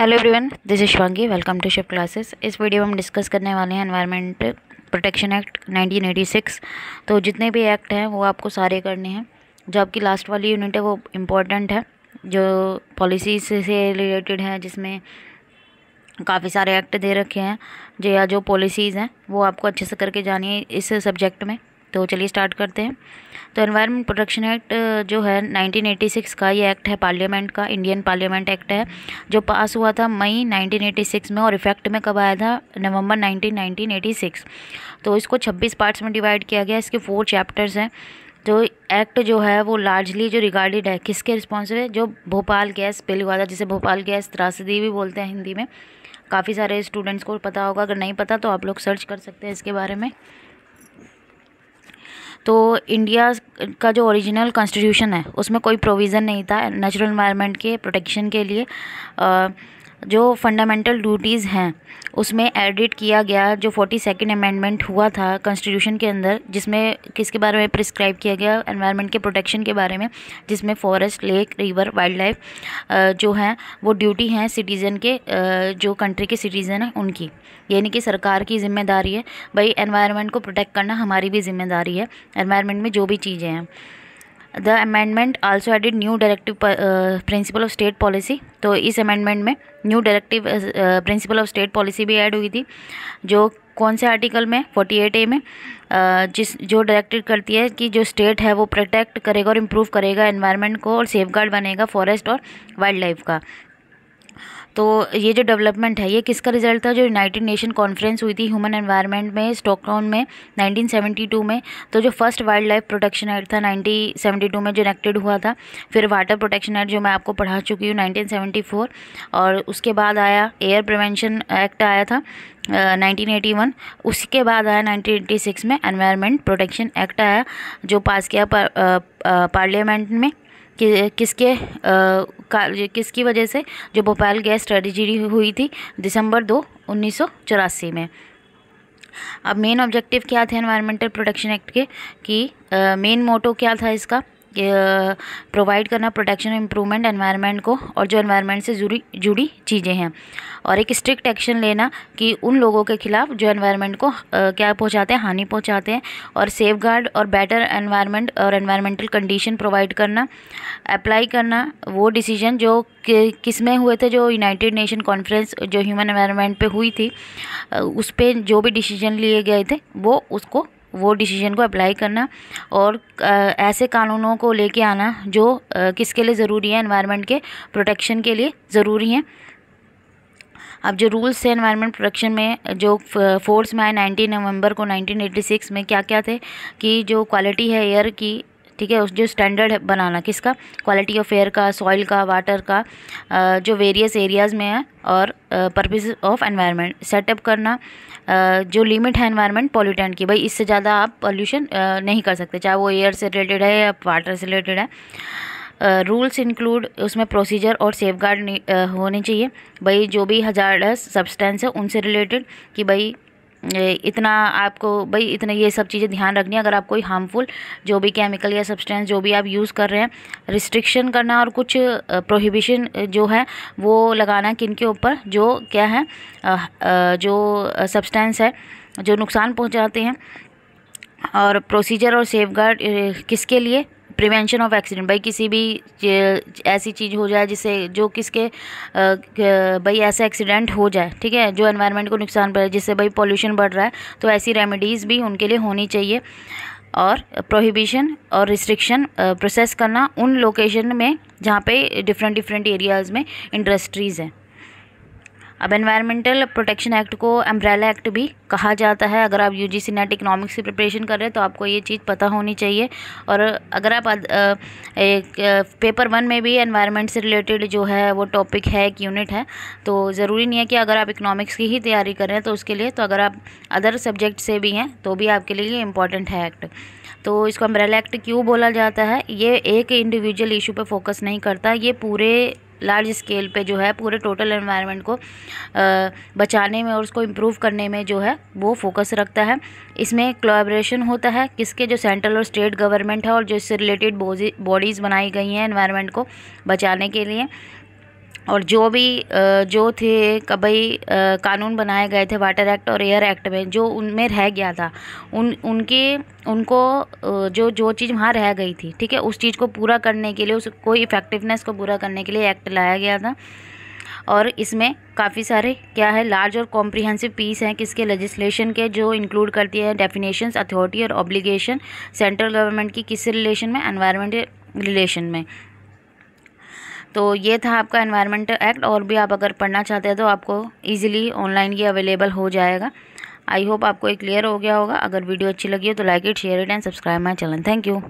Hello everyone, this is Shivangi. Welcome to shift classes. इस video में हम डिस्कस करने वाले हैं एनवायरनमेंट प्रोटेक्शन एक्ट 1986। तो जितने भी एक्ट हैं वो आपको सारे करने हैं। जो आपकी लास्ट वाली यूनिट है वो इम्पोर्टेंट है, जो पॉलिसीज से रिलेटेड है, जिसमें काफ़ी सारे एक्ट दे रखे हैं जो पॉलिसीज़ हैं वो आपको अच्छे से करके जानिए इस सब्जेक्ट में। तो चलिए स्टार्ट करते हैं। तो एनवायरनमेंट प्रोटेक्शन एक्ट जो है 1986 का, ये एक्ट है पार्लियामेंट का, इंडियन पार्लियामेंट एक्ट है, जो पास हुआ था मई 1986 में और इफेक्ट में कब आया था? नवंबर 1986। तो इसको 26 पार्ट्स में डिवाइड किया गया। इसके 4 चैप्टर्स हैं। जो एक्ट जो है वो लार्जली जो रिगार्डेड है किसके रिस्पॉन्सिव है? जो भोपाल गैस स्पिल हुआ था, जिसे भोपाल गैस त्रासदी भी बोलते हैं हिंदी में। काफ़ी सारे स्टूडेंट्स को पता होगा, अगर नहीं पता तो आप लोग सर्च कर सकते हैं इसके बारे में। तो इंडिया का जो ओरिजिनल कॉन्स्टिट्यूशन है उसमें कोई प्रोविज़न नहीं था नेचुरल एनवायरनमेंट के प्रोटेक्शन के लिए। जो फंडामेंटल ड्यूटीज़ हैं उसमें एडिट किया गया जो 42nd अमेंडमेंट हुआ था कॉन्स्टिट्यूशन के अंदर, जिसमें किसके बारे में प्रिस्क्राइब किया गया? एनवायरनमेंट के प्रोटेक्शन के बारे में, जिसमें forest, lake, river, wild life जो हैं वो ड्यूटी हैं सिटीज़न के, जो कंट्री के सिटीज़न हैं उनकी, यानी कि सरकार की जिम्मेदारी है भाई एनवायरनमेंट को प्रोटेक्ट करना, हमारी भी जिम्मेदारी है एनवायरनमेंट में जो भी चीज़ें हैं। The amendment also added new directive principle of state policy. तो इस अमेंडमेंट में new directive principle of state policy भी ऐड हुई थी, जो कौन से आर्टिकल में? 48A में, जो डायरेक्टेड करती है कि जो स्टेट है वो प्रोटेक्ट करेगा और इम्प्रूव करेगा एनवायरनमेंट को और सेफगार्ड बनेगा फॉरेस्ट और वाइल्ड लाइफ का। तो ये जो डेवलपमेंट है ये किसका रिजल्ट था? जो यूनाइटेड नेशन कॉन्फ्रेंस हुई थी ह्यूमन एनवायरनमेंट में स्टॉकहोम में 1972 में। तो जो first wild life protection act था 1972 में जो इनेक्टेड हुआ था। फिर वाटर प्रोटेक्शन एक्ट जो मैं आपको पढ़ा चुकी हूँ 1974, और उसके बाद आया एयर प्रिवेंशन एक्ट आया था 1981। उसके बाद आया 1986 में एनवायरनमेंट प्रोटेक्शन एक्ट आया, जो पास किया पार्लियामेंट में किसकी वजह से? जो भोपाल गैस ट्रेजेडी हुई थी दिसंबर 2, 1984 में। अब मेन ऑब्जेक्टिव क्या थे एनवायरमेंटल प्रोटेक्शन एक्ट के? कि मेन मोटो क्या था इसका? प्रोवाइड करना प्रोटेक्शन इम्प्रूवमेंट एनवायरनमेंट को और जो एनवायरनमेंट से जुड़ी चीज़ें हैं, और एक स्ट्रिक्ट एक्शन लेना कि उन लोगों के खिलाफ जो एनवायरनमेंट को क्या पहुंचाते हैं? हानि पहुंचाते हैं, और सेफगार्ड और बेटर एनवायरनमेंट और एनवायरनमेंटल कंडीशन प्रोवाइड करना, अप्लाई करना वो डिसीजन जो किस में हुए थे? जो यूनाइटेड नेशन कॉन्फ्रेंस जो ह्यूमन एनवायरनमेंट पे हुई थी, उस पर जो भी डिसीजन लिए गए थे वो डिसीजन को अप्लाई करना, और ऐसे कानूनों को लेके आना जो किसके लिए ज़रूरी है? एनवायरनमेंट के प्रोटेक्शन के लिए ज़रूरी हैं। अब जो रूल्स थे एनवायरनमेंट प्रोटेक्शन में जो फोर्स में आए 19 नवंबर को 1986 में, क्या क्या थे? कि जो क्वालिटी है एयर की, ठीक है, उस जो स्टैंडर्ड बनाना किसका? क्वालिटी ऑफ एयर का, सॉइल का, वाटर का, जो वेरियस एरियाज़ में है, और पर्पस ऑफ एनवायरनमेंट सेटअप करना, जो लिमिट है एनवायरनमेंट पॉल्यूटेंट की, भाई इससे ज़्यादा आप पॉल्यूशन नहीं कर सकते, चाहे वो एयर से रिलेटेड है या वाटर से रिलेटेड है। रूल्स इंक्लूड उसमें प्रोसीजर और सेफगार्ड होने चाहिए, भाई जो भी हजार्डस सब्सटेंस है उनसे रिलेटेड, कि भाई इतना आपको भाई इतना ये सब चीज़ें ध्यान रखनी है। अगर आप कोई हार्मफुल जो भी केमिकल या सब्सटेंस जो भी आप यूज़ कर रहे हैं, रिस्ट्रिक्शन करना, और कुछ प्रोहिबिशन जो है वो लगाना किन के ऊपर? जो क्या है जो सब्सटेंस है जो नुकसान पहुंचाते हैं, और प्रोसीजर और सेफगार्ड किसके लिए? प्रिवेंशन ऑफ एक्सीडेंट, भाई किसी भी ऐसी चीज़ हो जाए जिससे जो किसके भाई ऐसा एक्सीडेंट हो जाए, ठीक है, जो एनवायरनमेंट को नुकसान पड़े, जिससे भाई पोल्यूशन बढ़ रहा है, तो ऐसी रेमेडीज़ भी उनके लिए होनी चाहिए। और प्रोहिबिशन और रिस्ट्रिक्शन प्रोसेस करना उन लोकेशन में जहाँ पे डिफरेंट एरियाज़ में इंडस्ट्रीज़ हैं। अब एनवायरमेंटल प्रोटेक्शन एक्ट को अम्ब्रेला एक्ट भी कहा जाता है। अगर आप यूजीसी नेट इकोनॉमिक्स की प्रिपरेशन कर रहे हैं तो आपको ये चीज़ पता होनी चाहिए। और अगर आप पेपर 1 में भी एनवायरनमेंट से रिलेटेड जो है वो टॉपिक है, एक यूनिट है, तो ज़रूरी नहीं है कि अगर आप इकोनॉमिक्स की ही तैयारी कर रहे हैं तो उसके लिए, तो अगर आप अदर सब्जेक्ट से भी हैं तो भी आपके लिए ये इम्पॉर्टेंट है एक्ट। तो इसको अम्ब्रेला एक्ट क्यों बोला जाता है? ये एक इंडिविजुअल इशू पे फोकस नहीं करता, ये पूरे लार्ज स्केल पे जो है पूरे टोटल एनवायरनमेंट को बचाने में और उसको इम्प्रूव करने में जो है वो फोकस रखता है। इसमें कोलैबोरेशन होता है किसके? जो सेंट्रल और स्टेट गवर्नमेंट है और जो इससे रिलेटेड बॉडीज़ बनाई गई हैं एनवायरनमेंट को बचाने के लिए। और जो भी जो थे कभी कानून बनाए गए थे वाटर एक्ट और एयर एक्ट में, जो उनमें रह गया था, उनको जो जो चीज़ वहाँ रह गई थी, ठीक है, उस चीज़ को पूरा करने के लिए, उसको इफ़ेक्टिवनेस को पूरा करने के लिए एक्ट लाया गया था। और इसमें काफ़ी सारे क्या है, लार्ज और कॉम्प्रिहेंसिव पीस हैं किसके, लेजिस्लेशन के, जो इंक्लूड करती है डेफिनेशंस, अथॉरिटी और ऑब्लिगेशन सेंट्रल गवर्नमेंट की किस रिलेशन में, एनवायरमेंट रिलेशन में। तो ये था आपका एनवायरमेंटल एक्ट। और भी आप अगर पढ़ना चाहते हैं तो आपको इजीली ऑनलाइन ये अवेलेबल हो जाएगा। आई होप आपको ये क्लियर हो गया होगा। अगर वीडियो अच्छी लगी हो तो like it, share it and subscribe my channel. Thank you.